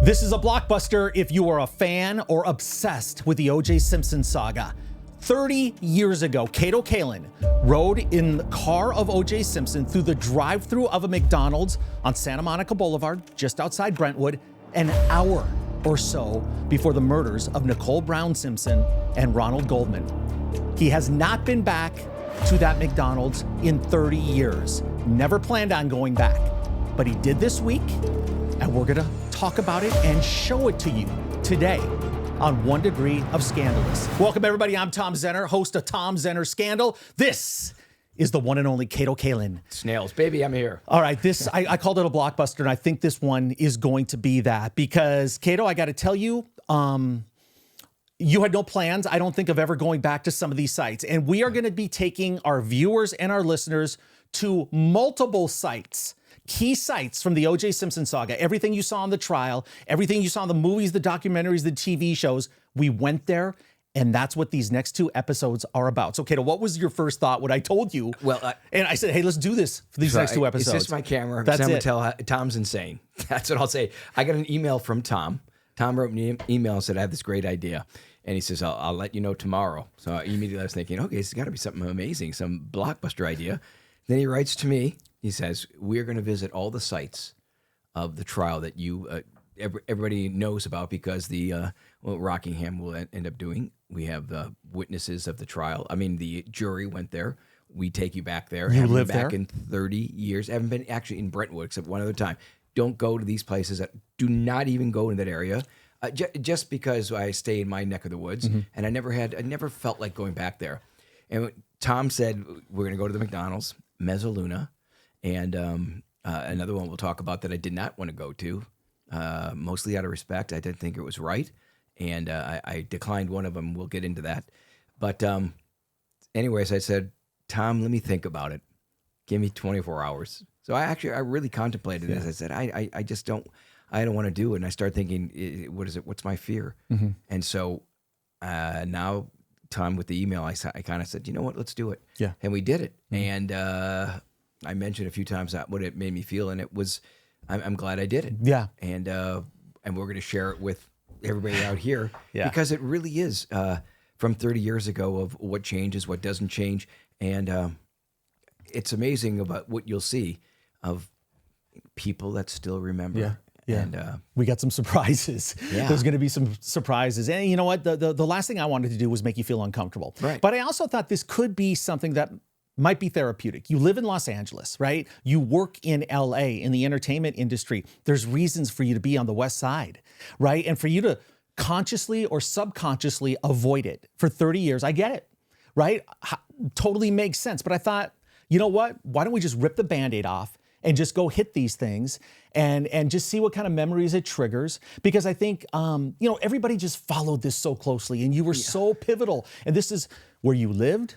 This is a blockbuster if you are a fan or obsessed with the O.J. Simpson saga. 30 years ago, Kato Kaelin rode in the car of O.J. Simpson through the drive-thru of a McDonald's on Santa Monica Boulevard, just outside Brentwood, an hour or so before the murders of Nicole Brown Simpson and Ronald Goldman. He has not been back to that McDonald's in 30 years. Never planned on going back, but he did this week, and we're gonna talk about it and show it to you today on One Degree of Scandalous. Welcome everybody, I'm Tom Zenner, host of Tom Zenner Scandal. This is the one and only Kato Kaelin. Snails, baby, I'm here. All right, I called it a blockbuster, and I think this one is going to be that because, Kato, I gotta tell you, you had no plans, I don't think, of ever going back to some of these sites. And we are gonna be taking our viewers and our listeners to multiple sites, key sites from the O.J. Simpson saga. Everything you saw in the trial, everything you saw in the movies, the documentaries, the TV shows, we went there. And that's what these next two episodes are about. So, Kato, what was your first thought when I told you? Well, and I said, hey, let's do this for these next two episodes. Is this my camera? That's it. Tom's insane. That's what I'll say. I got an email from Tom. Tom wrote me an email and said, I have this great idea. And he says, I'll let you know tomorrow. So I immediately was thinking, okay, it's got to be something amazing, some blockbuster idea. Then he writes to me. He says, we're going to visit all the sites of the trial that you everybody knows about because the Rockingham will end up doing. We have the witnesses of the trial. I mean, the jury went there. We take you back there. You haven't lived been back there? in 30 years. I haven't been actually in Brentwood except one other time. Don't go to these places. Do not even go in that area. Just because I stay in my neck of the woods, and I never felt like going back there. And Tom said we're going to go to the McDonald's, Mezzaluna, and another one we'll talk about that I did not want to go to, mostly out of respect. I didn't think it was right, and I declined one of them. We'll get into that. But anyways, I said, Tom, let me think about it. Give me 24 hours. So I really contemplated this. I said, I just don't want to do it. And I started thinking, what is it? What's my fear? And so now, Tom, with the email, I kind of said, you know what? Let's do it. Yeah. And we did it. And I mentioned a few times what it made me feel, and it was, I'm glad I did it. Yeah. And we're going to share it with everybody out here Yeah. because it really is from 30 years ago of what changes, what doesn't change. And it's amazing about what you'll see of people that still remember. Yeah. Yeah. And we got some surprises. Yeah. There's going to be some surprises. And you know what? The last thing I wanted to do was make you feel uncomfortable. Right. But I also thought this could be something that might be therapeutic. You live in Los Angeles, right? You work in LA in the entertainment industry. There's reasons for you to be on the West Side, right? And for you to consciously or subconsciously avoid it for 30 years. I get it, right? Totally makes sense. But I thought, you know what? Why don't we just rip the Band-Aid off and just go hit these things and just see what kind of memories it triggers? Because I think, everybody just followed this so closely and you were so pivotal. And this is where you lived.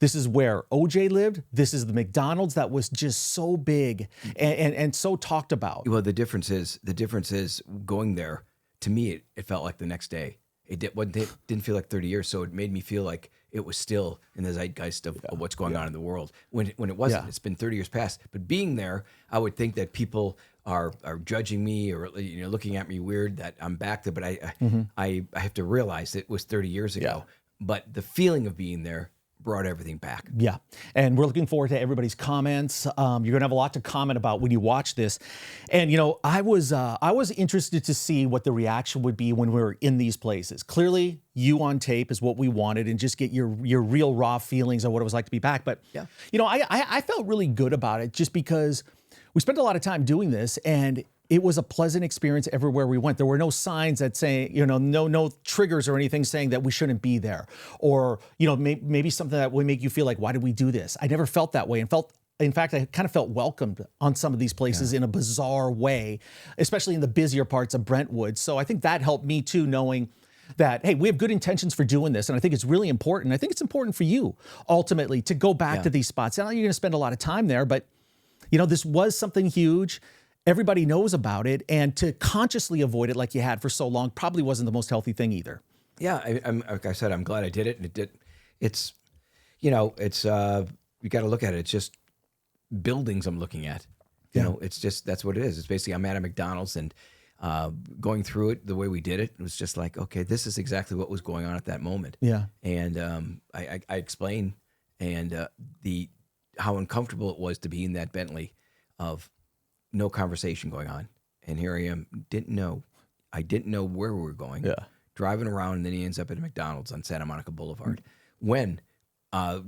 This is where OJ lived. This is the McDonald's that was just so big and so talked about. well, the difference is going there, to me, it felt like the next day. It didn't feel like 30 years, so it made me feel like it was still in the zeitgeist of what's going on in the world. When it wasn't, it's been 30 years past. But being there, I would think that people are judging me or looking at me weird that I'm back there. But I have to realize it was 30 years ago. Yeah. But the feeling of being there brought everything back. Yeah. And we're looking forward to everybody's comments. You're going to have a lot to comment about when you watch this. And, I was interested to see what the reaction would be when we were in these places. Clearly, you on tape is what we wanted and just get your real raw feelings of what it was like to be back. But, I felt really good about it just because we spent a lot of time doing this and it was a pleasant experience everywhere we went. There were no signs that say, no triggers or anything saying that we shouldn't be there. Or, maybe something that would make you feel like, why did we do this? I never felt that way in fact, I kind of felt welcomed on some of these places in a bizarre way, especially in the busier parts of Brentwood. So I think that helped me too, knowing that, hey, we have good intentions for doing this. And I think it's really important. I think it's important for you ultimately to go back to these spots. I know you're going to spend a lot of time there, but this was something huge. Everybody knows about it, and to consciously avoid it like you had for so long probably wasn't the most healthy thing either. Yeah, I'm like I said, I'm glad I did it. And it's you got to look at it. It's just buildings I'm looking at. You know, it's just, that's what it is. It's basically, I'm at a McDonald's and going through it the way we did it was just like, okay, this is exactly what was going on at that moment. Yeah. And I explained how uncomfortable it was to be in that Bentley of no conversation going on. And here I am, I didn't know where we were going. Yeah. Driving around, and then he ends up at McDonald's on Santa Monica Boulevard. When I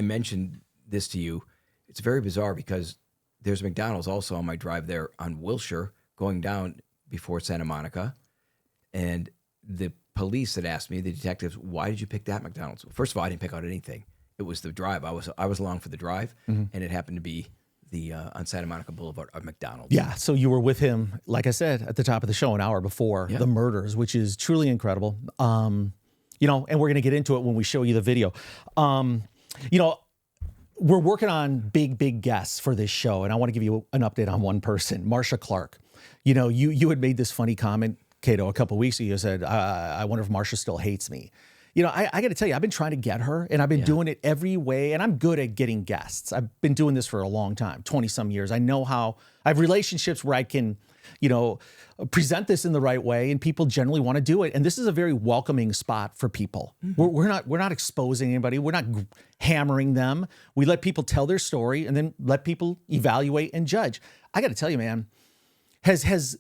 mentioned this to you, it's very bizarre because there's McDonald's also on my drive there on Wilshire going down before Santa Monica. And the police had asked me, the detectives, why did you pick that McDonald's? Well, first of all, I didn't pick out anything. It was the drive. I was along for the drive, and it happened to be the on Santa Monica Boulevard of McDonald's. Yeah, so you were with him, like I said, at the top of the show, an hour before the murders, which is truly incredible. You know, and we're going to get into it when we show you the video. You know, we're working on big guests for this show, and I want to give you an update on one person, Marcia Clark. You know, you had made this funny comment, Kato, a couple of weeks ago. You said, I wonder if Marcia still hates me. You know, I got to tell you, I've been trying to get her, and I've been doing it every way, and I'm good at getting guests. I've been doing this for a long time, 20-some years. I know how, I have relationships where I can, you know, present this in the right way, and people generally want to do it. And this is a very welcoming spot for people. We're not exposing anybody. We're not hammering them. We let people tell their story, and then let people evaluate and judge. I got to tell you, man, has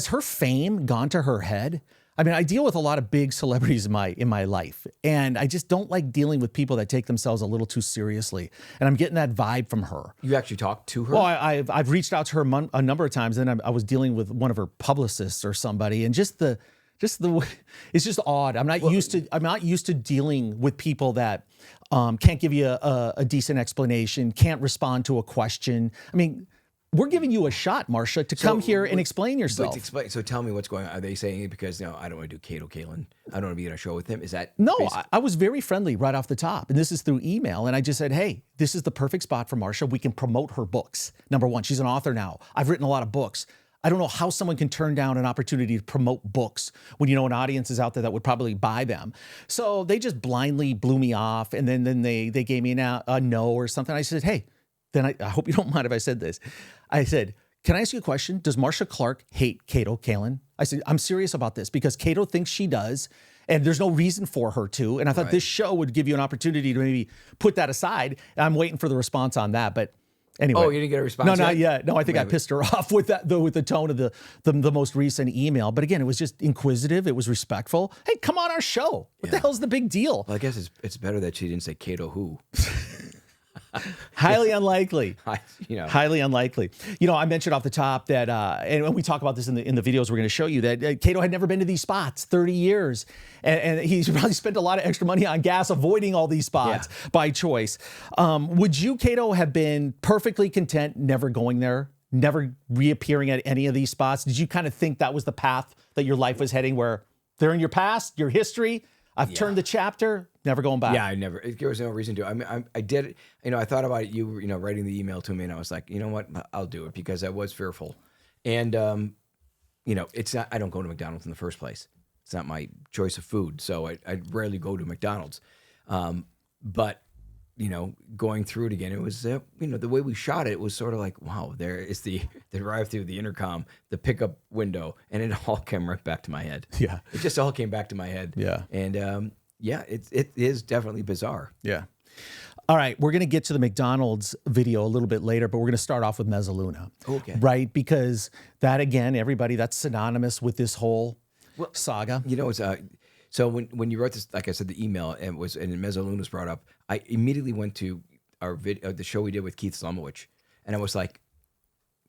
her fame gone to her head? I mean, I deal with a lot of big celebrities in my life, and I just don't like dealing with people that take themselves a little too seriously. And I'm getting that vibe from her. You actually talked to her? Well, I've reached out to her a number of times, and I was dealing with one of her publicists or somebody, and just the way, it's just odd. I'm not used to dealing with people that can't give you a decent explanation, can't respond to a question. I mean, we're giving you a shot, Marcia, to come here and explain yourself. So tell me what's going on. Are they saying it because, you know, I don't want to do Kato Kaelin, I don't want to be on a show with him? Is that no? I was very friendly right off the top, and this is through email. And I just said, hey, this is the perfect spot for Marcia. We can promote her books. Number one, she's an author now. I've written a lot of books. I don't know how someone can turn down an opportunity to promote books when you know an audience is out there that would probably buy them. So they just blindly blew me off, and then they gave me a no or something. I said, hey. Then I hope you don't mind if I said this. I said, can I ask you a question? Does Marcia Clark hate Kato Kaelin? I said, I'm serious about this because Kato thinks she does, and there's no reason for her to. And I thought this show would give you an opportunity to maybe put that aside. I'm waiting for the response on that, but anyway. Oh, you didn't get a response? No, not yet. No, I think I pissed her off with that, with the tone of the most recent email. But again, it was just inquisitive. It was respectful. Hey, come on our show. What the hell's the big deal? Well, I guess it's better that she didn't say Kato who. Highly unlikely. Highly unlikely. You know, I mentioned off the top that, and we talk about this in the videos we're going to show you, that Kato had never been to these spots, 30 years. And he's probably spent a lot of extra money on gas avoiding all these spots by choice. Would you, Kato, have been perfectly content never going there, never reappearing at any of these spots? Did you kind of think that was the path that your life was heading, where they're in your past, your history? I've turned the chapter, never going back. Yeah, there was no reason to. I mean, I did it. You know, I thought about it, you know, writing the email to me, and I was like, you know what, I'll do it because I was fearful. And, you know, it's not, I don't go to McDonald's in the first place. It's not my choice of food. So I rarely go to McDonald's. But, you know, going through it again, it was, you know, the way we shot it was sort of like, wow, there is the drive-through, the intercom, the pickup window, and it all came right back to my head. Yeah. It just all came back to my head. Yeah. And, yeah, it is definitely bizarre. Yeah. All right, we're going to get to the McDonald's video a little bit later, but we're going to start off with Mezzaluna. Okay. Right? Because that, again, everybody, that's synonymous with this whole saga. You know, it's so when you wrote this, like I said, the email and Mezzaluna was brought up, I immediately went to our video, the show we did with Keith Slumowich, and I was like,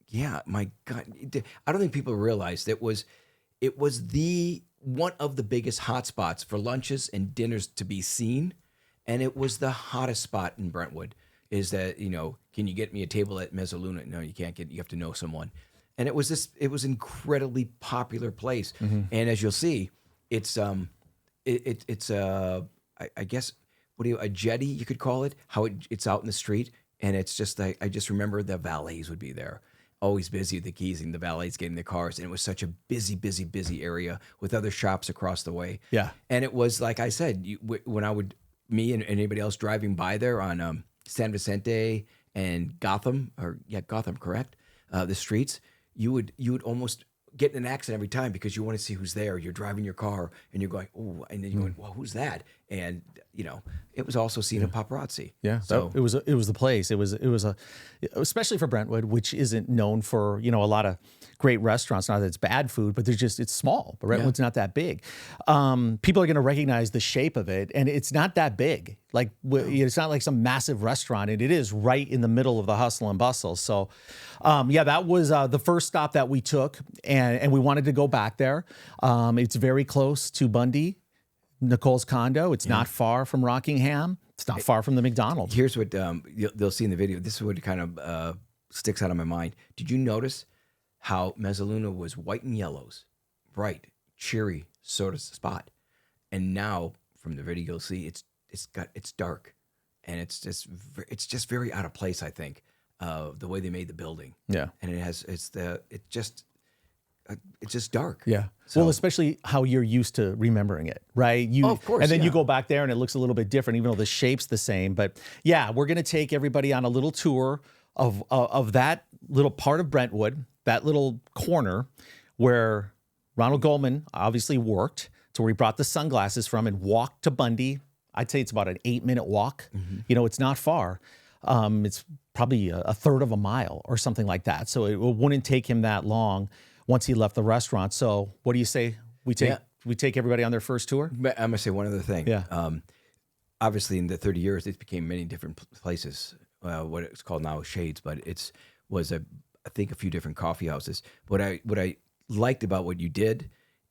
yeah, my God, I don't think people realized it was the one of the biggest hot spots for lunches and dinners to be seen, and it was the hottest spot in Brentwood. Is that, you know, can you get me a table at Mezzaluna? No, you can't you have to know someone. And it was incredibly popular place, and as you'll see, it's I guess a jetty, you could call it, how it's out in the street, and it's just like, I just remember the valets would be there, always busy with the keys and the valets getting the cars, and it was such a busy area with other shops across the way. Yeah. And it was, like I said, when me and anybody else driving by there on San Vicente and Gotham, correct? The streets, you would almost get in an accident every time because you want to see who's there. You're driving your car and you're going, oh, and then you're going, well, who's that? And it was also seen in paparazzi. Yeah, so it was the place. It was especially for Brentwood, which isn't known for a lot of great restaurants. Not that it's bad food, but it's small. But Brentwood's not that big. People are going to recognize the shape of it, and it's not that big. Like it's not like some massive restaurant, and it is right in the middle of the hustle and bustle. So, that was the first stop that we took, and we wanted to go back there. It's very close to Bundy, Nicole's condo. It's not far from Rockingham. It's not far from the McDonald's. Here's what they'll see in the video. This is what kind of sticks out of my mind. Did you notice how Mezzaluna was white and yellows, bright, cheery sort of spot, and now from the video you'll see it's dark, and it's just very out of place. I think the way they made the building. Yeah, and it's just dark. Yeah. So, well, especially how you're used to remembering it, right? Of course. And then you go back there and it looks a little bit different, even though the shape's the same. But yeah, we're going to take everybody on a little tour of that little part of Brentwood, that little corner where Ronald Goldman obviously worked, to where he brought the sunglasses from and walked to Bundy. I'd say it's about an 8-minute walk. Mm-hmm. It's not far. It's probably a third of a mile or something like that. So it wouldn't take him that long once he left the restaurant. So what do you say we take everybody on their first tour? But I'm gonna say one other thing. Yeah. Obviously, in the 30 years, it became many different places. What it's called now is Shades, but I think a few different coffee houses. What I liked about what you did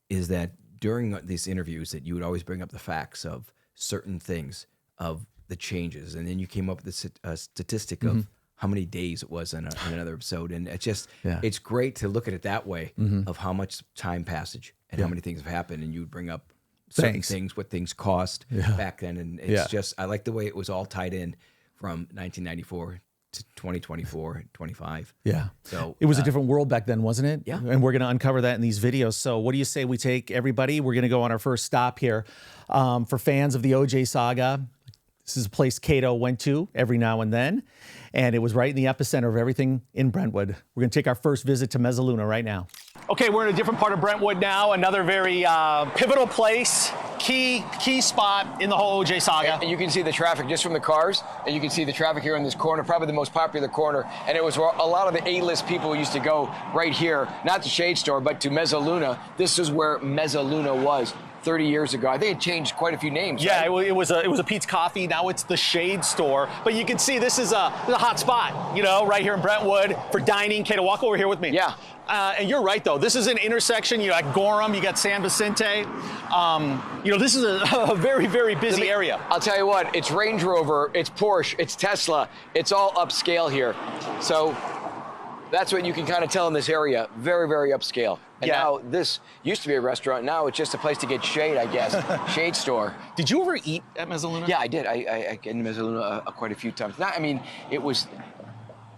is that during these interviews, that you would always bring up the facts of certain things, of the changes, and then you came up with a statistic of how many days it was in another episode. And it's great to look at it that way, of how much time passage and how many things have happened. And you would bring up certain things, what things cost back then. And it's I like the way it was all tied in from 1994 to 2024, 25. Yeah. So it was a different world back then, wasn't it? Yeah. And we're going to uncover that in these videos. So what do you say we take everybody? We're going to go on our first stop here. For fans of the OJ saga, this is a place Kato went to every now and then, and it was right in the epicenter of everything in Brentwood. We're going to take our first visit to Mezzaluna right now. Okay, we're in a different part of Brentwood now, another very pivotal place, key spot in the whole OJ saga. And you can see the traffic just from the cars, and you can see the traffic here in this corner, probably the most popular corner. And it was where a lot of the A-list people used to go right here, not to Shade Store, but to Mezzaluna. This is where Mezzaluna was 30 years ago. I think it changed quite a few names. Yeah, right? it was a Pete's Coffee. Now it's the Shade Store. But you can see this is a hot spot, right here in Brentwood for dining. Kato, walk over here with me. Yeah. And you're right, though. This is an intersection. You got Gorham, you got San Vicente. This is a very, very busy area. I'll tell you what, it's Range Rover, it's Porsche, it's Tesla. It's all upscale here. So that's what you can kind of tell in this area. Very, very upscale. And now this used to be a restaurant. Now it's just a place to get shade, I guess. Shade Store. Did you ever eat at Mezzaluna? Yeah, I did. I get in Mezzaluna quite a few times.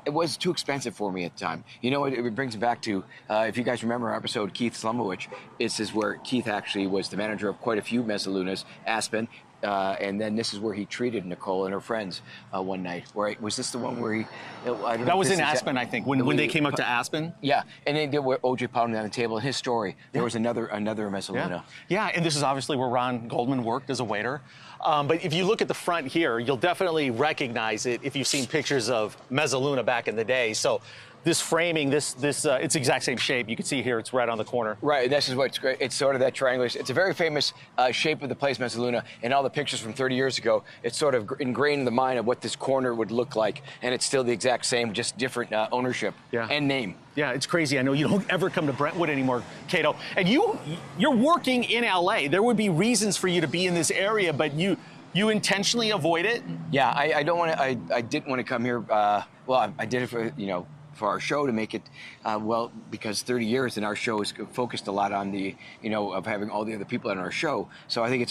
It was too expensive for me at the time. It brings me back to, if you guys remember our episode, Keith Slumowich, this is where Keith actually was the manager of quite a few Mezzalunas, Aspen, and then this is where he treated Nicole and her friends one night. Was this the one where he, I don't know. That was in Aspen, I think, when they came up to Aspen. Yeah, and they did where OJ pounded on the table. In his story, there was another Mezzaluna. Yeah, and this is obviously where Ron Goldman worked as a waiter. But if you look at the front here, you'll definitely recognize it if you've seen pictures of Mezzaluna back in the day. So this framing, it's the exact same shape. You can see here, it's right on the corner. Right, this is what's great. It's sort of that triangular. It's a very famous shape of the place, Mezzaluna, and all the pictures from 30 years ago. It's sort of ingrained in the mind of what this corner would look like, and it's still the exact same, just different ownership and name. Yeah, it's crazy. I know you don't ever come to Brentwood anymore, Kato. And you're working in LA. There would be reasons for you to be in this area, but you intentionally avoid it? Yeah, I don't want to. I didn't want to come here. I did it for our show to make it because 30 years and our show is focused a lot on the of having all the other people on our show. So I think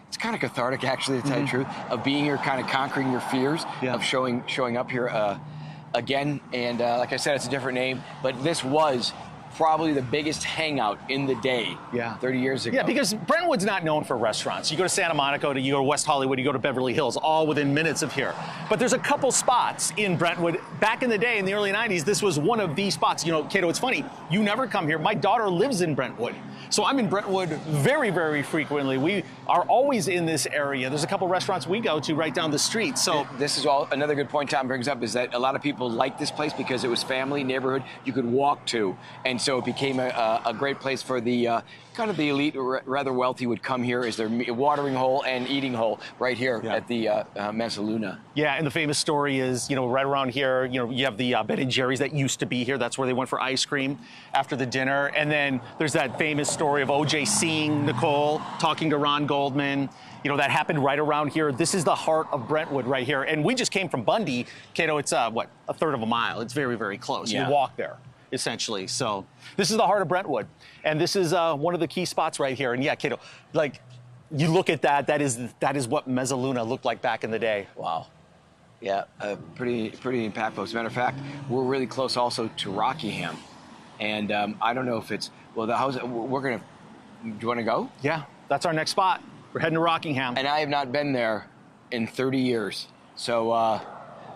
it's kind of cathartic, actually, to tell you the truth, of being here, kind of conquering your fears of showing up here again. And like I said, it's a different name, but this was probably the biggest hangout in the day. Yeah. 30 years ago. Yeah, because Brentwood's not known for restaurants. You go to Santa Monica, you go to West Hollywood, you go to Beverly Hills, all within minutes of here. But there's a couple spots in Brentwood. Back in the day, in the early 90s, this was one of the spots. You know, Kato, it's funny, you never come here. My daughter lives in Brentwood. So I'm in Brentwood very, very frequently. We are always in this area. There's a couple restaurants we go to right down the street. So this is all another good point Tom brings up, is that a lot of people like this place because it was family neighborhood you could walk to, and so it became a great place for the kind of the elite or rather wealthy would come here as their watering hole and eating hole right here at the Mezzaluna. Yeah, and the famous story is, you know, right around here, you know, you have the Ben and Jerry's that used to be here. That's where they went for ice cream after the dinner. And then there's that famous story of OJ seeing Nicole talking to Ron Goldman. You know, that happened right around here. This is the heart of Brentwood right here. And we just came from Bundy. Kato, it's what, a third of a mile. It's very, very close. Yeah. You walk there, essentially. So this is the heart of Brentwood. And this is one of the key spots right here. And yeah, Kato, like, you look at that, that is what Mezzaluna looked like back in the day. Wow. Yeah, pretty impactful. As a matter of fact, we're really close also to Rockingham. And I don't know if it's, well, the house, we're going to, do you want to go? Yeah, that's our next spot. We're heading to Rockingham. And I have not been there in 30 years. So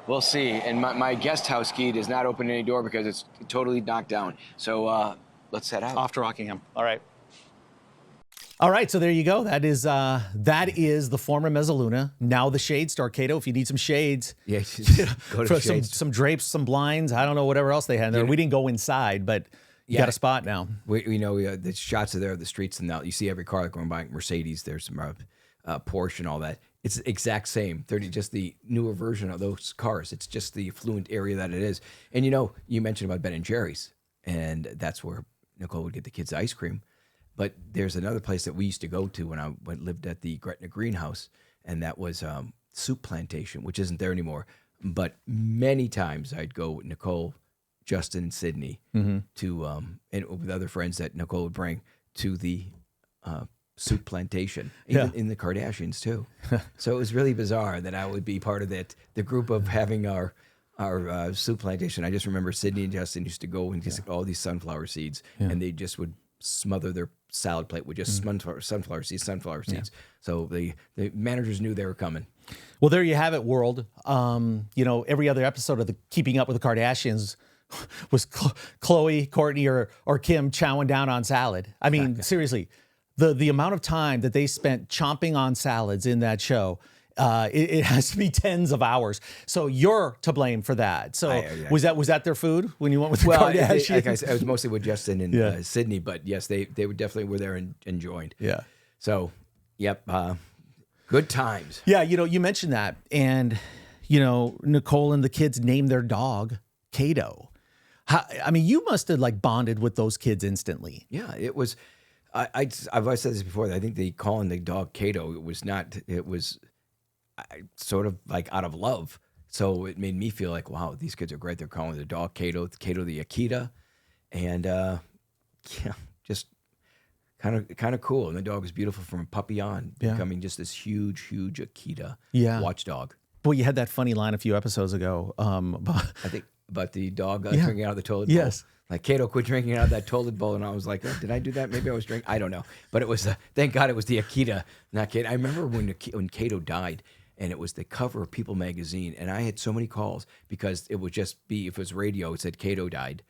we'll see. And my guest house key does not open any door because it's totally knocked down. So let's head out. Off to Rockingham. All right. All right, so there you go. That is the former Mezzaluna, now the Shade Store. Kato, if you need some shades, Yeah, go to for Shades. some drapes, some blinds. I don't know, whatever else they had there. We didn't go inside, but you got a spot now. We know the shots are there, the streets, and now you see every car going by. Mercedes, there's some Porsche and all that. It's the exact same. Just the newer version of those cars. It's just the affluent area that it is. And you know, you mentioned about Ben and Jerry's, and that's where Nicole would get the kids ice cream. But there's another place that we used to go to when I lived at the Gretna Greenhouse, and that was Soup Plantation, which isn't there anymore. But many times I'd go with Nicole, Justin, and Sydney to, and with other friends that Nicole would bring to the Soup Plantation, even in the Kardashians too. So it was really bizarre that I would be part of that, the group of having our Soup Plantation. I just remember Sydney and Justin used to go and get all these sunflower seeds, and they just would smother their salad plate with just sunflower seeds. So the managers knew they were coming. Well, there you have it, world. You know, every other episode of the Keeping Up with the Kardashians was Khloe, Kourtney, or Kim chowing down on salad. I mean, seriously, the amount of time that they spent chomping on salads in that show, it has to be tens of hours. So you're to blame for that. So was that their food when you went with the Kardashians? Like I said, I was mostly with Justin and Sydney, but yes, they definitely were there and joined. Yeah. So, yep, good times. Yeah, you know, you mentioned that, and you know, Nicole and the kids named their dog Kato. I mean, you must have like bonded with those kids instantly. Yeah, it was. I've always said this before. I think they calling the dog Kato. It was not. It was sort of like out of love. So it made me feel like, wow, these kids are great. They're calling the dog Kato the Akita, and just kind of cool. And the dog was beautiful from a puppy on, becoming just this huge Akita watchdog. Well, you had that funny line a few episodes ago. I think about the dog drinking out of the toilet bowl. Yes. Like, Kato, quit drinking out of that toilet bowl. And I was like, oh, did I do that? Maybe I was drinking. I don't know. But it was, thank God it was the Akita, not Kato. I remember when Kato died, and it was the cover of People magazine. And I had so many calls because it would just be, if it was radio, it said Kato died.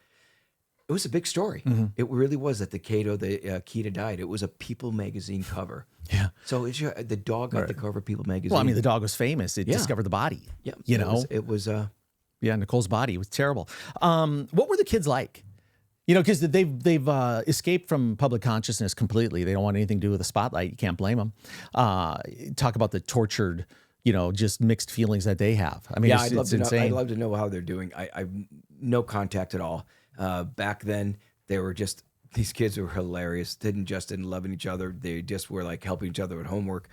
It was a big story. Mm-hmm. It really was that the Akita died. It was a People magazine cover. Yeah. So it's the dog got the cover of People magazine. Well, I mean, the dog was famous. It discovered the body. Yeah. You know? It was yeah, Nicole's body was terrible. What were the kids like? You know, because they've escaped from public consciousness completely. They don't want anything to do with the spotlight. You can't blame them. Talk about the tortured, you know, just mixed feelings that they have. I mean, yeah, it's insane. I'd love to know how they're doing. I've no contact at all. Back then, they were just, these kids were hilarious. Didn't loving each other. They just were like helping each other with homework.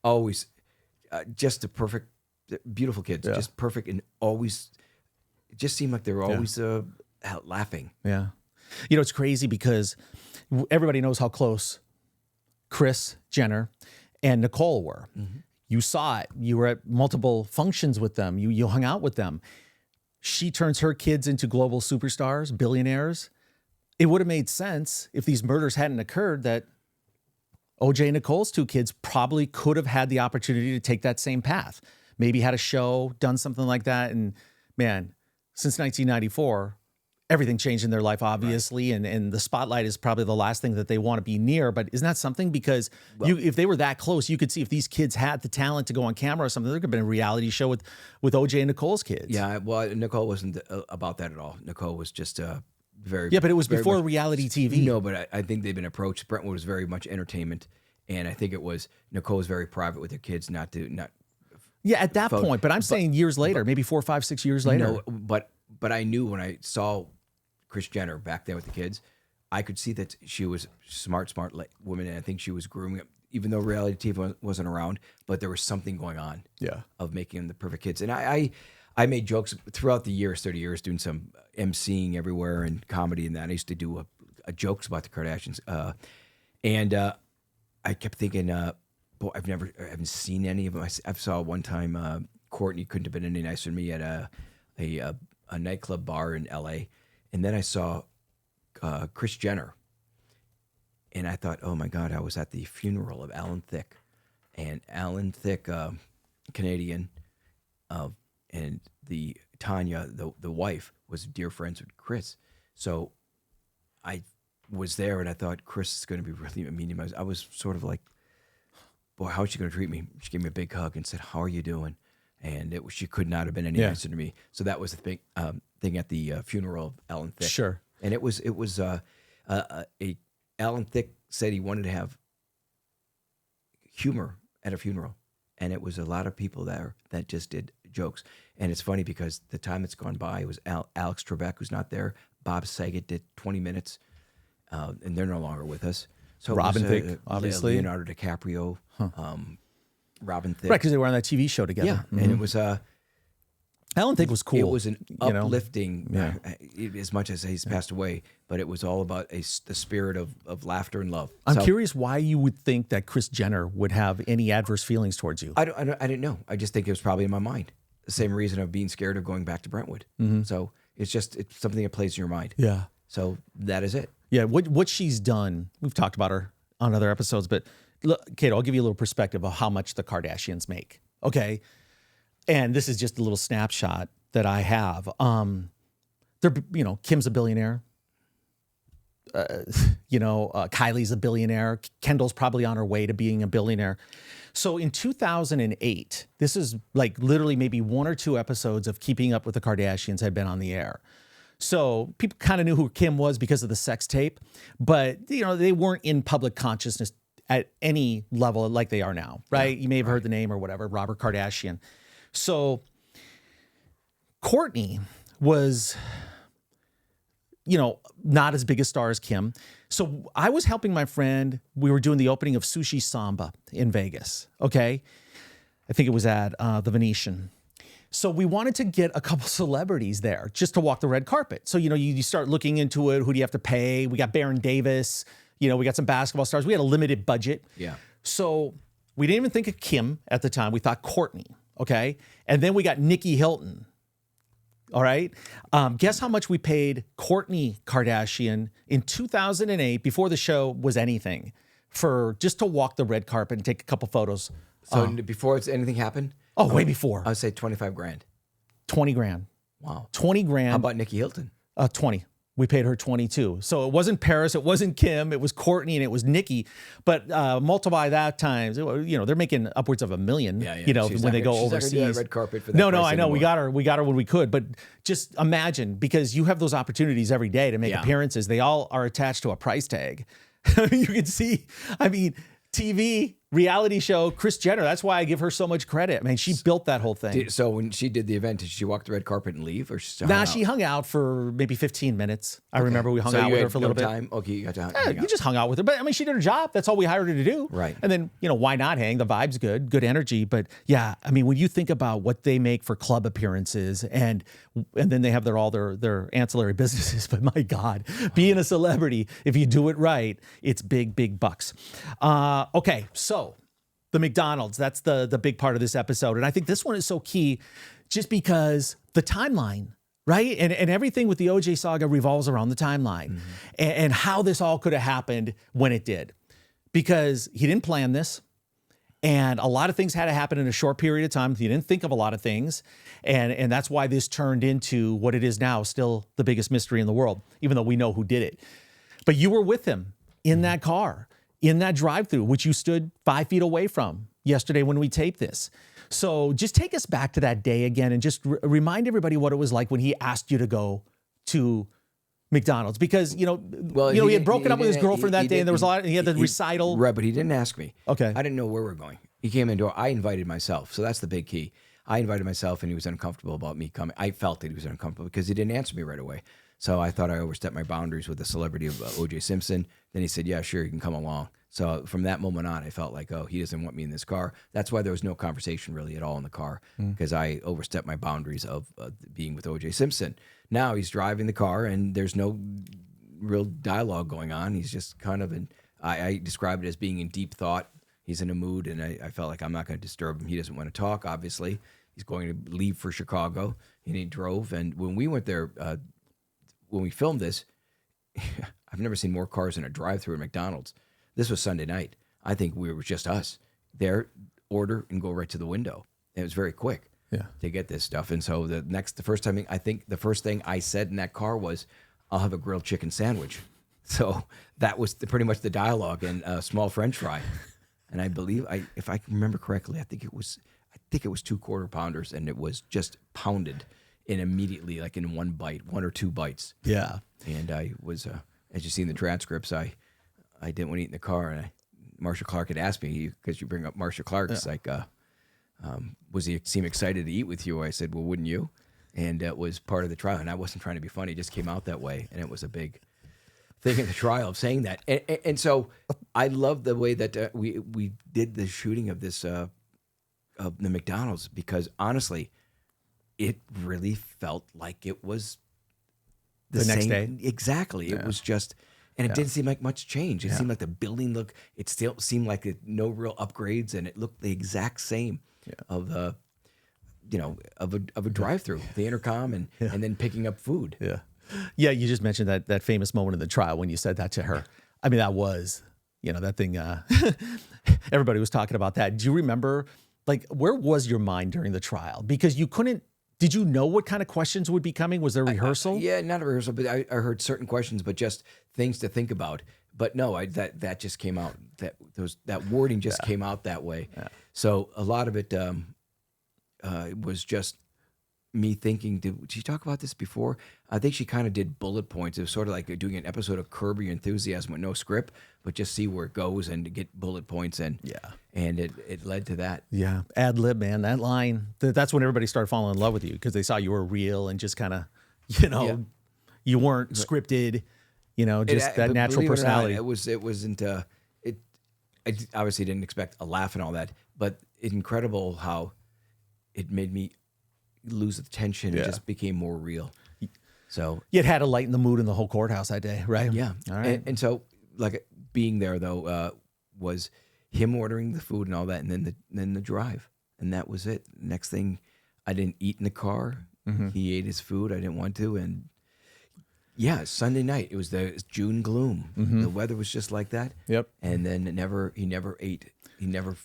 Always just a perfect, beautiful kids. Yeah. Just perfect, and always, it just seemed like they were always out laughing. Yeah. You know, it's crazy because everybody knows how close Kris Jenner and Nicole were. Mm-hmm. You saw it. You were at multiple functions with them. You hung out with them. She turns her kids into global superstars, billionaires. it would have made sense if these murders hadn't occurred that OJ and Nicole's two kids probably could have had the opportunity to take that same path. Maybe had a show, done something like that. And man, since 1994, everything changed in their life, obviously. Right. And the spotlight is probably the last thing that they want to be near. But isn't that something? Because if they were that close, you could see if these kids had the talent to go on camera or something, there could have been a reality show with OJ and Nicole's kids. Yeah, well, Nicole wasn't about that at all. Nicole was just very... Yeah, but it was before reality TV. No, but I think they've been approached. Brentwood was very much entertainment. And I think it was, Nicole was very private with her kids, not. Yeah, at that point. But I'm saying years later, maybe 4, 5, 6 years later. No, but I knew when I saw Kris Jenner back there with the kids, I could see that she was smart woman, and I think she was grooming up, even though reality TV wasn't around, but there was something going on of making them the perfect kids. And I made jokes throughout the years, 30 years, doing some emceeing everywhere and comedy and that. I used to do a jokes about the Kardashians. I kept thinking, boy, I haven't seen any of them. I saw one time Kourtney couldn't have been any nicer than me at a nightclub bar in L.A., and then I saw Kris Jenner, and I thought, oh my God, I was at the funeral of Alan Thicke, and Alan Thicke, Canadian, and the Tanya, the wife, was dear friends with Kris. So I was there, and I thought Kris is going to be really mean. I was sort of like, boy, how is she going to treat me? She gave me a big hug and said, how are you doing? And she could not have been any nicer to me. So that was the big thing at the funeral of Alan Thicke. Sure. And it was Alan Thicke said he wanted to have humor at a funeral. And it was a lot of people there that just did jokes. And it's funny because the time that's gone by, it was Alex Trebek, who's not there. Bob Saget did 20 minutes, and they're no longer with us. So Robin Thicke, obviously. Leonardo DiCaprio, Robin Thicke. Right, because they were on that TV show together. Yeah, mm-hmm. And it was... Alan Thicke was cool. It was an uplifting, as much as he's passed away, but it was all about the spirit of laughter and love. I'm curious why you would think that Kris Jenner would have any adverse feelings towards you. I didn't know. I just think it was probably in my mind. The same reason of being scared of going back to Brentwood. Mm-hmm. So it's something that plays in your mind. Yeah. So that is it. Yeah, what she's done, we've talked about her on other episodes, but look, Kato, I'll give you a little perspective of how much the Kardashians make, okay? And this is just a little snapshot that I have. Kim's a billionaire. Kylie's a billionaire. Kendall's probably on her way to being a billionaire. So in 2008, this is like literally maybe 1 or 2 episodes of Keeping Up with the Kardashians had been on the air. So people kind of knew who Kim was because of the sex tape, but they weren't in public consciousness at any level like they are now, right? You may have heard the name or whatever, Robert Kardashian. So Kourtney was, not as big a star as Kim. So I was helping my friend. We were doing the opening of Sushi Samba in Vegas, okay? I think it was at the Venetian. So we wanted to get a couple celebrities there just to walk the red carpet. So, you start looking into it. Who do you have to pay? We got Baron Davis. We got some basketball stars. We had a limited budget. Yeah. So we didn't even think of Kim at the time. We thought Kourtney, okay? And then we got Nikki Hilton, all right? Guess how much we paid Kourtney Kardashian in 2008, before the show was anything, for just to walk the red carpet and take a couple photos. So before anything happened? Oh, way before. I would say 25 grand. 20 grand. Wow. 20 grand. How about Nikki Hilton? 20. We paid her 22. So it wasn't Paris, it wasn't Kim, it was Kourtney, and it was Nikki. But multiply that times, they're making upwards of $1 million. When they go overseas. She's not gonna do that red carpet for that. No, I know. Anymore. We got her when we could. But just imagine, because you have those opportunities every day to make appearances. They all are attached to a price tag. You can see. TV, reality show, Kris Jenner. That's why I give her so much credit. She built that whole thing. So when she did the event, did she walk the red carpet and leave, or she she hung out for maybe 15 minutes. I remember we hung out with her for a little bit. Okay, you got to hang out. You just hung out with her. But she did her job. That's all we hired her to do. Right. And then, why not hang? The vibe's good energy. But yeah, when you think about what they make for club appearances and then they have all their ancillary businesses, but my God, being a celebrity, if you do it right, it's big bucks. Okay, so the McDonald's, that's the big part of this episode. And I think this one is so key just because the timeline, right? And everything with the OJ saga revolves around the timeline and how this all could have happened when it did. Because he didn't plan this. And a lot of things had to happen in a short period of time. He didn't think of a lot of things. And that's why this turned into what it is now, still the biggest mystery in the world, even though we know who did it. But you were with him in that car, in that drive-thru, which you stood 5 feet away from yesterday when we taped this. So just take us back to that day again and just remind everybody what it was like when he asked you to go to McDonald's, because he had broken up with his girlfriend that day, and there was a lot. He had the recital, right? But he didn't ask me. Okay, I didn't know where we're going. He came in the door. I invited myself, so that's the big key. I invited myself, and he was uncomfortable about me coming. I felt that he was uncomfortable because he didn't answer me right away. So I thought I overstepped my boundaries with the celebrity of O.J. Simpson. Then he said, "Yeah, sure, you can come along." So from that moment on, I felt like, oh, he doesn't want me in this car. That's why there was no conversation really at all in the car, because I overstepped my boundaries of being with O.J. Simpson. Now he's driving the car, and there's no real dialogue going on. He's just kind of I describe it as being in deep thought. He's in a mood, and I felt like I'm not going to disturb him. He doesn't want to talk, obviously. He's going to leave for Chicago, and he drove. And when we went there, when we filmed this, I've never seen more cars in a drive-thru at McDonald's. This was Sunday night. I think we were just us there, order and go right to the window. It was very quick to get this stuff. And so the first thing I said in that car was, "I'll have a grilled chicken sandwich." So that was pretty much the dialogue, and a small French fry. And I believe, if I can remember correctly, I think it was 2 quarter pounders, and it was just pounded in immediately, like in one or two bites. Yeah. And I was, as you see in the transcripts, I didn't want to eat in the car, and Marcia Clark had asked me, because you bring up Marcia Clark, it's like, was he seem excited to eat with you? I said, well, wouldn't you? And it was part of the trial, and I wasn't trying to be funny; it just came out that way, and it was a big thing in the trial of saying that. And so I love the way that we did the shooting of this of the McDonald's, because honestly, it really felt like it was the next day. Exactly, it was just. And it didn't seem like much change. It seemed like the building it still seemed like no real upgrades, and it looked the exact same of the, of a drive-through, the intercom, and then picking up food. Yeah. You just mentioned that famous moment in the trial when you said that to her. I mean, that was, that thing. Everybody was talking about that. Do you remember, where was your mind during the trial? Because you couldn't. Did you know what kind of questions would be coming? Was there rehearsal? Yeah, not a rehearsal, but I heard certain questions, but just things to think about. But no, that just came out. That wording just came out that way. Yeah. So a lot of it was just me thinking, did she talk about this before? I think she kind of did bullet points. It was sort of like doing an episode of Curb Your Enthusiasm with no script, but just see where it goes and to get bullet points. And it led to that. Yeah, ad lib, man. That line, that's when everybody started falling in love with you, because they saw you were real and just kind of, you weren't scripted, just that natural personality. It wasn't, I obviously didn't expect a laugh and all that, but it's incredible how it made me lose the tension. It just became more real. So it had to lighten the mood in the whole courthouse that day, right? Yeah. All right. And so, being there though, was him ordering the food and all that, and then the drive, and that was it. Next thing, I didn't eat in the car. Mm-hmm. He ate his food. I didn't want to, and Sunday night it was the June gloom. Mm-hmm. The weather was just like that. Yep. And then he never ate. He never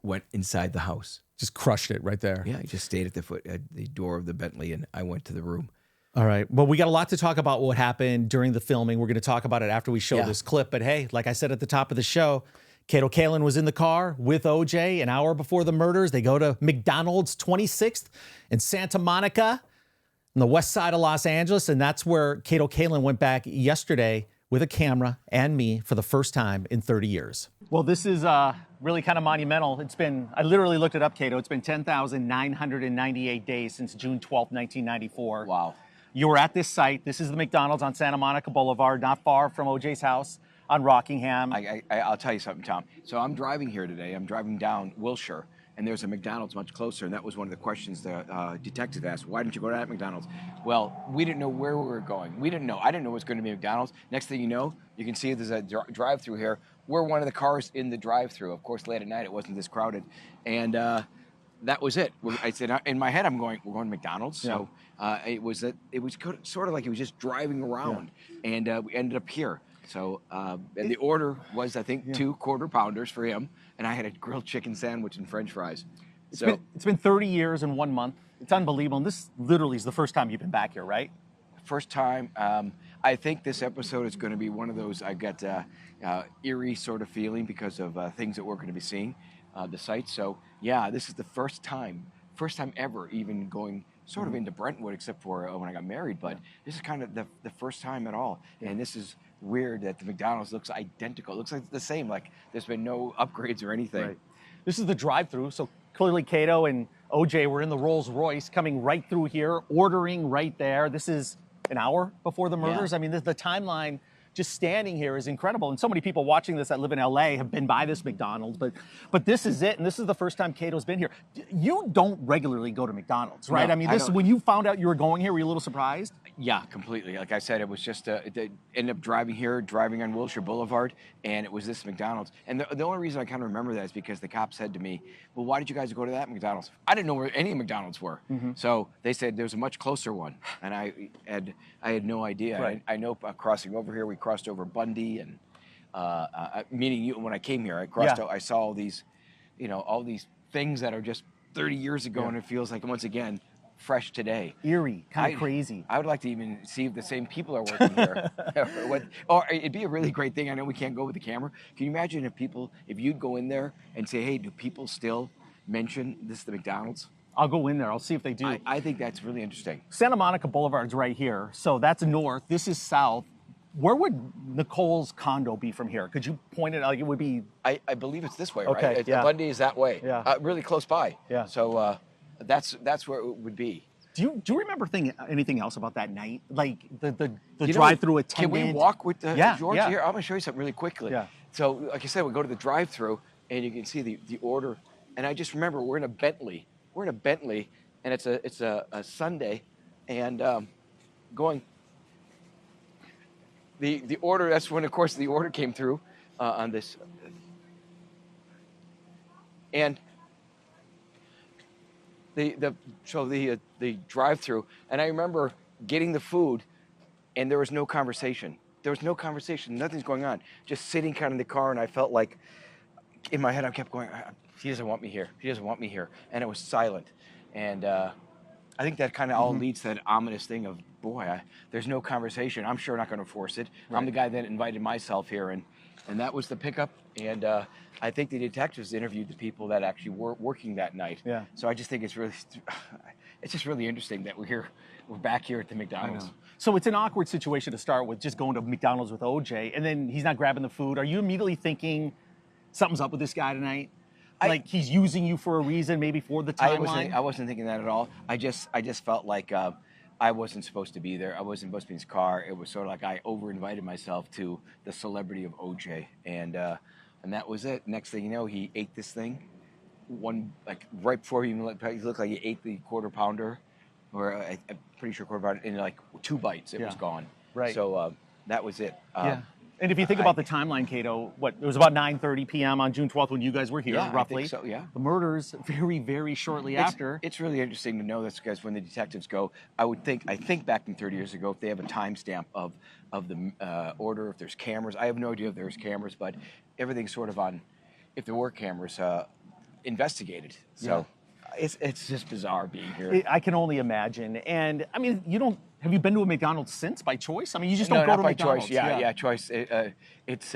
went inside the house. Just crushed it right there. Yeah, I just stayed at the door of the Bentley, and I went to the room. All right. Well, we got a lot to talk about what happened during the filming. We're going to talk about it after we show this clip. But hey, like I said at the top of the show, Kato Kaelin was in the car with OJ an hour before the murders. They go to McDonald's 26th in Santa Monica on the west side of Los Angeles. And that's where Kato Kaelin went back yesterday with a camera and me for the first time in 30 years. Well, this is really kind of monumental. I literally looked it up, Kato. It's been 10,998 days since June 12th, 1994. Wow. You were at this site. This is the McDonald's on Santa Monica Boulevard, not far from OJ's house on Rockingham. I'll tell you something, Tom. So I'm driving here today. I'm driving down Wilshire, and there's a McDonald's much closer, and that was one of the questions the detective asked. Why didn't you go to that McDonald's? Well, we didn't know where we were going. I didn't know it was going to be McDonald's. Next thing you know, you can see there's a drive-through here. We're one of the cars in the drive-through. Of course, late at night, it wasn't this crowded. And that was it. I said in my head, we're going to McDonald's. Yeah. So it was sort of like he was just driving around, and we ended up here. So and the order was, I think, 2 quarter pounders for him, and I had a grilled chicken sandwich and French fries. It's been 30 years in 1 month. It's unbelievable. And this literally is the first time you've been back here, right? First time. I think this episode is going to be one of those. I got eerie sort of feeling because of things that we're going to be seeing, the sites. So yeah, this is the first time ever even going sort of into Brentwood, except for when I got married. But this is kind of the first time at all. And this is weird that the McDonald's looks identical. It looks like the same. Like there's been no upgrades or anything. Right. This is the drive-through. So clearly Kato and OJ were in the Rolls Royce coming right through here, ordering right there. This is an hour before the murders. Yeah. I mean, the timeline just standing here is incredible. And so many people watching this that live in LA have been by this McDonald's, but this is it. And this is the first time Kato's been here. You don't regularly go to McDonald's, right? No, I mean, when you found out you were going here, were you a little surprised? Yeah, completely. Like I said, it was just ended up driving on Wilshire Boulevard, and it was this McDonald's. And the only reason I kind of remember that is because the cop said to me, "Well, why did you guys go to that McDonald's?" I didn't know where any McDonald's were. So they said there's a much closer one, and I had no idea. Right. I know crossing over here, we crossed over Bundy, and meeting you when I came here. I crossed. Yeah. I saw all these, all these things that are just 30 years ago, and it feels like once again fresh today. Eerie, kind of crazy. I would like to even see if the same people are working here. Or it'd be a really great thing. I know we can't go with the camera. Can you imagine if you'd go in there and say, "Hey, do people still mention this the McDonald's?" I'll go in there. I'll see if they do. I think that's really interesting. Santa Monica Boulevard's right here. So that's north. This is south. Where would Nicole's condo be from here? Could you point it out? It would be... I believe it's this way, Okay, right? yeah. Bundy is that way. Yeah. Really close by. Yeah. So that's where it would be. Do you remember anything else about that night? Like the You know, drive-through attendant? Can we walk with George yeah. here? I'm going to show you something really quickly. Yeah. So, like I said, we go to the drive-through, and you can see the order. And I just remember we're in a Bentley. And it's a Sunday, and going. The order. That's when, of course, the order came through on this. And the drive-through, and I remember getting the food, and there was no conversation. Nothing's going on. Just sitting kind of in the car, and I felt like, in my head, I kept going, "He doesn't want me here." And it was silent. And I think that kind of all leads to that ominous thing of, boy, there's no conversation. I'm sure not going to force it. Right. I'm the guy that invited myself here, and that was the pickup. And I think the detectives interviewed the people that actually were working that night. Yeah. So I just think it's just really interesting that we're back here at the McDonald's. So it's an awkward situation to start with, just going to McDonald's with OJ, and then he's not grabbing the food. Are you immediately thinking something's up with this guy tonight? Like he's using you for a reason, maybe for the timeline? I wasn't thinking that at all. I just felt like I wasn't supposed to be there. I wasn't supposed to be in his car. It was sort of like I over-invited myself to the celebrity of OJ, and that was it. Next thing you know, he ate this thing. Right before he looked like he ate the quarter pounder, or I'm pretty sure quarter pounder, in like 2 bites. It was gone. Right. So that was it. Yeah. And if you think about the timeline, Kato, it was about 9:30 p.m. on June 12th when you guys were here, roughly. I think so, yeah. The murders very, very shortly after. It's really interesting to know this, because when the detectives go, I think back in 30 years ago, if they have a timestamp of the order, if there's cameras. I have no idea if there's cameras, but everything's sort of on, if there were cameras, investigated. So it's just bizarre being here. I can only imagine. And I mean, have you been to a McDonald's since by choice? I mean, you just don't No, go not to by McDonald's. choice. Yeah, choice. It's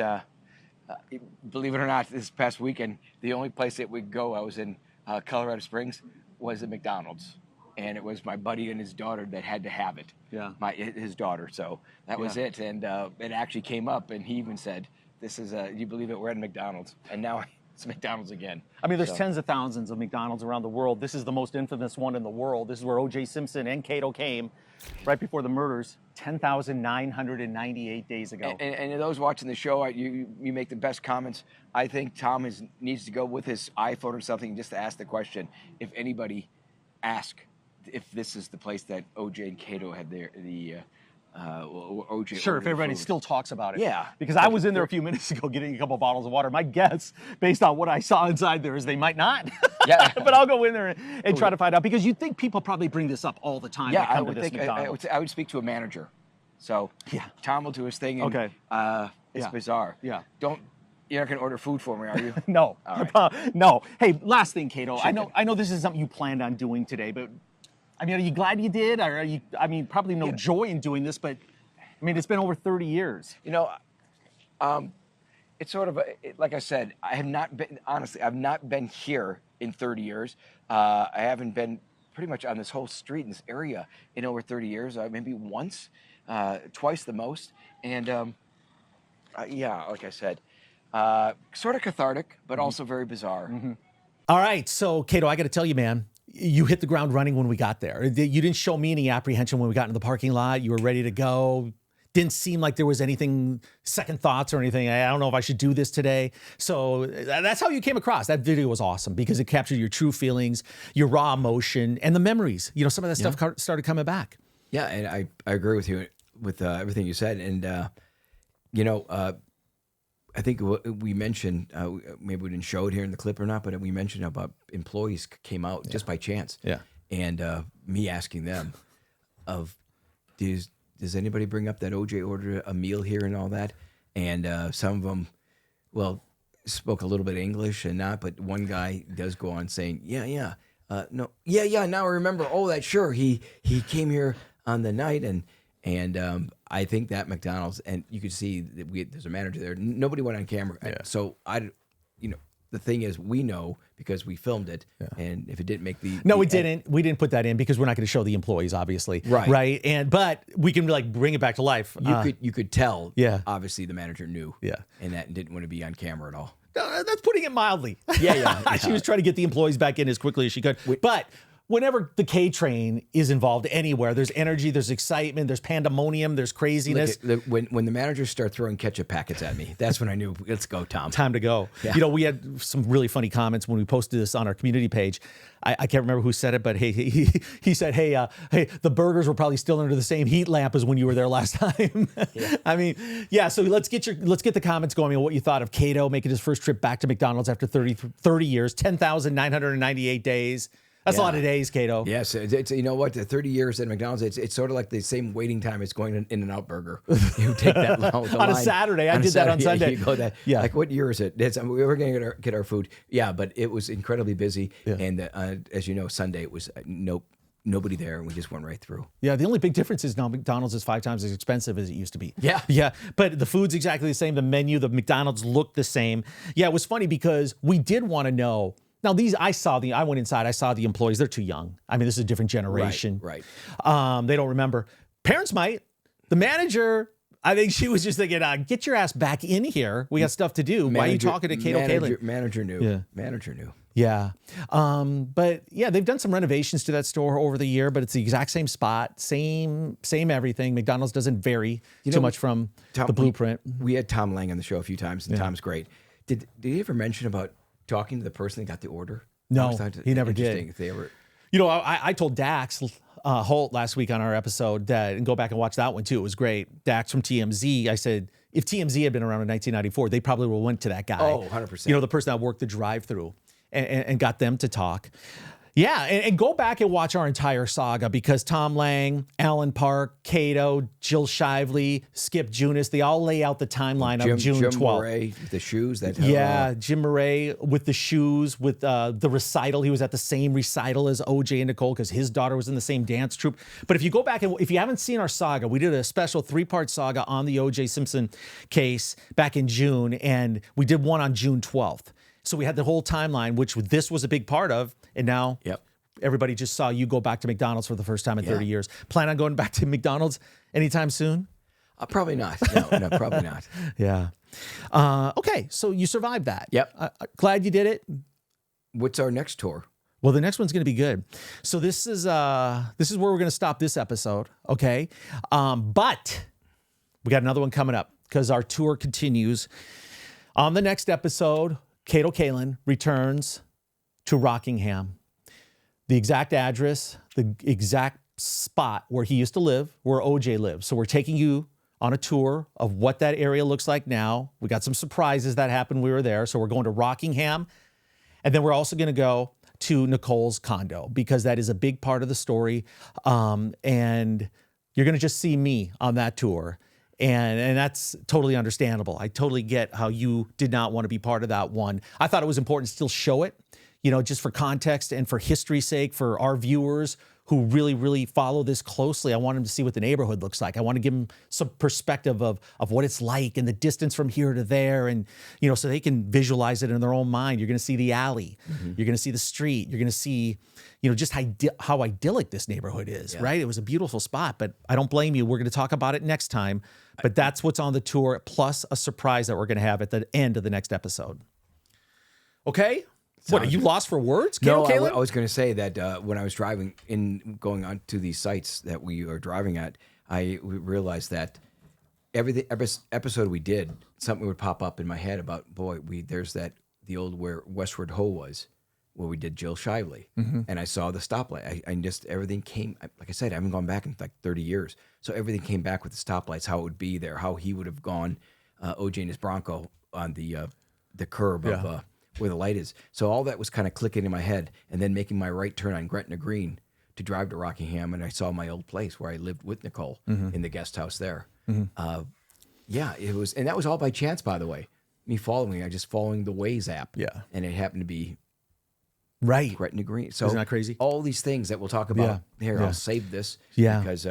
believe it or not, this past weekend, the only place that we'd go, I was in Colorado Springs, was a McDonald's, and it was my buddy and his daughter that had to have it. Yeah. His daughter. So that was it, and it actually came up, and he even said, "This is you believe it? We're at McDonald's," and now it's McDonald's again. I mean, there's tens of thousands of McDonald's around the world. This is the most infamous one in the world. This is where O.J. Simpson and Kato came right before the murders, 10,998 days ago. And those watching the show, you make the best comments. I think Tom needs to go with his iPhone or something just to ask the question, if anybody asked if this is the place that O.J. and Kato had the OJ. Sure, if ordered everybody food. still talks about it. Yeah. Because I was in there a few minutes ago getting a couple bottles of water. My guess, based on what I saw inside there, is they might not. Yeah. But I'll go in there and try to find out, because you'd think people probably bring this up all the time. Yeah, that come I to would this think McDonald's. I would speak to a manager. So Yeah. Tom will do his thing. And, Okay. It's Yeah. bizarre. Yeah. You're not gonna order food for me, are you? No, All right. no. Hey, last thing, Kato. Chicken. I know this is something you planned on doing today, but I mean, are you glad you did? Or are you? I mean, probably no joy in doing this, but I mean, it's been over 30 years. You know, it's sort of like I said. I have not been honestly. I've not been here in 30 years. I haven't been pretty much on this whole street in this area in over 30 years. Maybe once, twice the most. And yeah, like I said, sort of cathartic, but also very bizarre. All right, so Kato, I got to tell you, man, you hit the ground running when we got there. You didn't show me any apprehension when we got into the parking lot. You were ready to go. Didn't seem like there was anything, second thoughts or anything. I don't know if I should do this today. So that's how you came across. That video was awesome because it captured your true feelings, your raw emotion, and the memories. You know, some of that stuff started coming back. Yeah, and I agree with you with everything you said. And, you know, I think we mentioned, maybe we didn't show it here in the clip or not, but we mentioned about employees came out just by chance. Yeah. And me asking them does anybody bring up that OJ ordered a meal here and all that? And some of them, well, spoke a little bit of English and not, but one guy does go on saying, now I remember. Oh, that sure. He came here on the night and I think that McDonald's, and you could see that there's a manager there. Nobody went on camera. Yeah. So the thing is, we know because we filmed it, and if it didn't make No, we didn't. We didn't put that in because we're not going to show the employees, obviously. Right. But we can like bring it back to life. You could tell. Yeah. Obviously, the manager knew. Yeah. And that didn't want to be on camera at all. That's putting it mildly. Yeah. She was trying to get the employees back in as quickly as she could. But whenever the K train is involved anywhere, there's energy, there's excitement, there's pandemonium, there's craziness. When the managers start throwing ketchup packets at me, that's when I knew, let's go, Tom. Time to go. Yeah. You know, we had some really funny comments when we posted this on our community page. I can't remember who said it, but hey, he said, hey, the burgers were probably still under the same heat lamp as when you were there last time. Yeah. I mean, yeah. So let's get the comments going on what you thought of Kato making his first trip back to McDonald's after 30 years, 10,998 days. That's a lot of days, Kato. Yes, it's you know what? The 30 years at McDonald's, it's sort of like the same waiting time as going to In-N-Out Burger. You take that long on a Saturday. I did that on Sunday. You go that. Yeah. Like what year is it? We were going to get our food. Yeah, but it was incredibly busy. Yeah. And as you know, Sunday it was nobody there, and we just went right through. Yeah, the only big difference is now McDonald's is 5 times as expensive as it used to be. Yeah. Yeah, but the food's exactly the same. The menu, the McDonald's looked the same. Yeah, it was funny because we did want to know. Now, I went inside, I saw the employees. They're too young. I mean, this is a different generation. Right. They don't remember. Parents might. The manager, I think she was just thinking, get your ass back in here. We got stuff to do. Why are you talking to Kato Kaelin? Manager knew. Yeah. Manager knew. Yeah. But yeah, they've done some renovations to that store over the year, but it's the exact same spot, same everything. McDonald's doesn't vary too much from the blueprint. We had Tom Lang on the show a few times, and Tom's great. Did he ever mention about talking to the person that got the order? No, he never did. If they ever... You know, I told Dax Holt last week on our episode and go back and watch that one too. It was great. Dax from TMZ. I said, if TMZ had been around in 1994, they probably would have went to that guy. Oh, 100%. You know, the person that worked the drive-through and got them to talk. Yeah, and go back and watch our entire saga because Tom Lang, Alan Park, Kato, Jill Shively, Skip Junis, they all lay out the timeline of June 12th. Jim Murray, the shoes. Jim Murray with the shoes, with the recital. He was at the same recital as OJ and Nicole because his daughter was in the same dance troupe. But if you go back and if you haven't seen our saga, we did a special 3-part saga on the OJ Simpson case back in June, and we did one on June 12th. So we had the whole timeline, which this was a big part of, and now everybody just saw you go back to McDonald's for the first time in 30 years. Plan on going back to McDonald's anytime soon? Probably not. No, probably not. Yeah. Okay, so you survived that. Yep. Glad you did it. What's our next tour? Well, the next one's going to be good. So this is where we're going to stop this episode, okay? But we got another one coming up because our tour continues. On the next episode, Kato Kaelin returns to Rockingham. The exact address, the exact spot where he used to live, where OJ lives. So we're taking you on a tour of what that area looks like now. We got some surprises that happened when we were there. So we're going to Rockingham. And then we're also going to go to Nicole's condo because that is a big part of the story. And you're going to just see me on that tour. And that's totally understandable. I totally get how you did not want to be part of that one. I thought it was important to still show it, just for context and for history's sake, for our viewers who really, really follow this closely. I want them to see what the neighborhood looks like. I want to give them some perspective of what it's like and the distance from here to there. And, so they can visualize it in their own mind. You're going to see the alley. You're going to see the street. You're going to see, just how idyllic this neighborhood is, right? It was a beautiful spot, but I don't blame you. We're going to talk about it next time. But that's what's on the tour, plus a surprise that we're going to have at the end of the next episode. Okay? What, are you lost for words, No, Kato Kaelin? I was going to say that when I was going on to these sites that we are driving at, I realized that every episode we did, something would pop up in my head about, there's the old where Westward Ho was, where we did Jill Shively. And I saw the stoplight. I just, everything came, like I said, I haven't gone back in like 30 years. So everything came back with the stoplights, how it would be there, how he would have gone, OJ and his Bronco on the curb of where the light is. So all that was kind of clicking in my head, and then making my right turn on Gretna Green to drive to Rockingham, and I saw my old place where I lived with Nicole in the guest house there. It was, and that was all by chance, by the way. Me following the Waze app. Yeah. And it happened to be Right. Gretna Green. So isn't that crazy? All these things that we'll talk about here, I'll save this because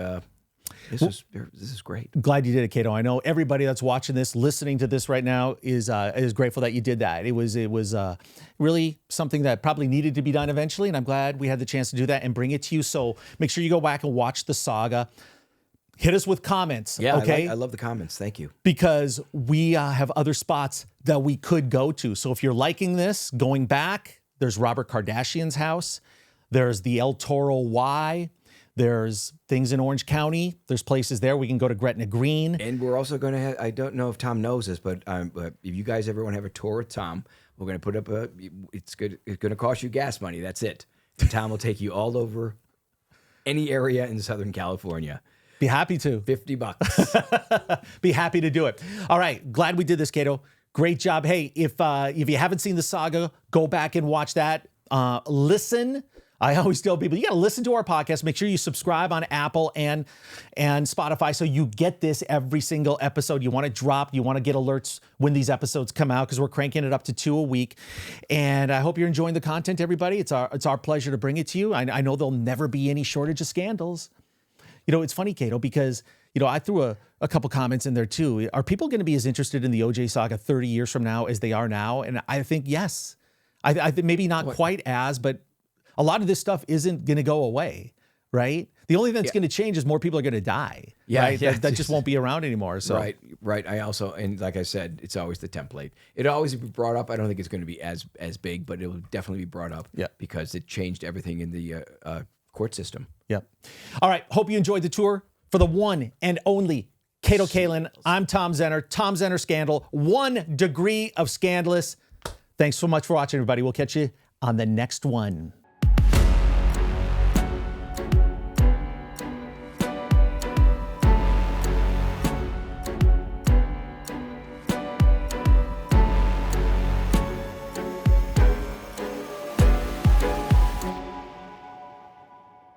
this is great. Glad you did it, Kato. I know everybody that's watching this, listening to this right now is grateful that you did that. It was really something that probably needed to be done eventually, and I'm glad we had the chance to do that and bring it to you. So make sure you go back and watch the saga. Hit us with comments, okay? I love the comments. Thank you. Because we have other spots that we could go to. So if you're liking this, going back, there's Robert Kardashian's house. There's the El Toro Y. There's things in Orange County. There's places there. We can go to Gretna Green. And we're also going to have, I don't know if Tom knows this, but if you guys ever want to have a tour with Tom, we're going to put up it's going to cost you gas money. That's it. And Tom will take you all over any area in Southern California. Be happy to. $50. Be happy to do it. All right. Glad we did this, Kato. Great job. Hey, if you haven't seen the saga, go back and watch that. Listen. I always tell people, you got to listen to our podcast. Make sure you subscribe on Apple and Spotify so you get this every single episode. You want to get alerts when these episodes come out because we're cranking it up to 2 a week. And I hope you're enjoying the content, everybody. It's our pleasure to bring it to you. I know there'll never be any shortage of scandals. It's funny, Kato, because, I threw a couple comments in there too. Are people going to be as interested in the OJ saga 30 years from now as they are now? And I think, yes. I think maybe not quite as, but a lot of this stuff isn't going to go away, right? The only thing that's going to change is more people are going to die. Right? That just won't be around anymore. So Right. I also, and like I said, it's always the template. It'll always be brought up. I don't think it's going to be as big, but it will definitely be brought up because it changed everything in the court system. Yep. All right. Hope you enjoyed the tour. For the one and only Kato Kaelin, I'm Tom Zenner. Tom Zenner Scandal, 1 Degree of Scandalous. Thanks so much for watching, everybody. We'll catch you on the next one.